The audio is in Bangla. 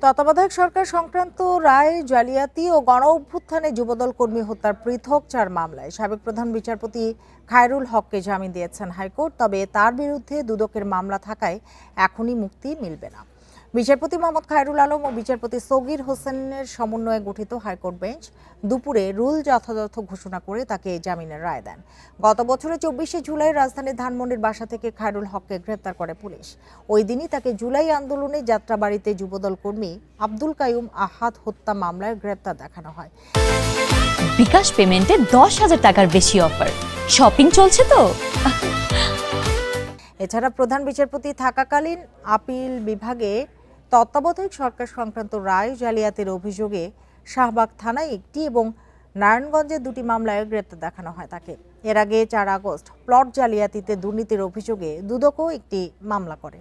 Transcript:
তত্ত্বাবধায়ক সরকার সংক্রান্ত রায় জালিয়াতি ও গণ অভ্যুত্থানে যুবদল কর্মী হত্যার পৃথক 4 মামলায় সাবেক প্রধান বিচারপতি খায়রুল হককে জামিন দিয়েছেন হাইকোর্ট। তবে তার বিরুদ্ধে দুদকের মামলা থাকায় এখনই মুক্তি মিলবে না। বিচারপতি মোহাম্মদ খায়রুল আলম ও বিচারপতি সগির হোসেনের সমন্বয়ে গঠিত হাইকোর্ট বেঞ্চ দুপুরে রুল যথাযথ ঘোষণা করে তাকে জামিনের রায় দেন। গত বছরের 24শে জুলাই রাজধানীর ধানমন্ডির বাসা থেকে খায়রুল হককে গ্রেপ্তার করে পুলিশ। ওই দিনই তাকে জুলাই আন্দোলনে যাত্রাবাড়িতে যুবদল কর্মী আব্দুল কাইয়ুম আহাদ হত্যা মামলায় গ্রেপ্তার দেখানো হয়। বিকাশ পেমেন্টে 10,000 টাকার বেশি অফার, শপিং চলছে তো। এছাড়া প্রধান বিচারপতি থাকাকালীন আপিল বিভাগে তত্ত্বাবধায়ক সরকার সংক্রান্ত রায় জালিয়াতির অভিযোগে শাহবাগ থানায় একটি এবং নারায়ণগঞ্জে 2টি মামলায় গ্রেপ্তার দেখানো হয় তাকে। এর আগে 4 আগস্ট প্লট জালিয়াতিতে দুর্নীতির অভিযোগে দুদকও একটি মামলা করে।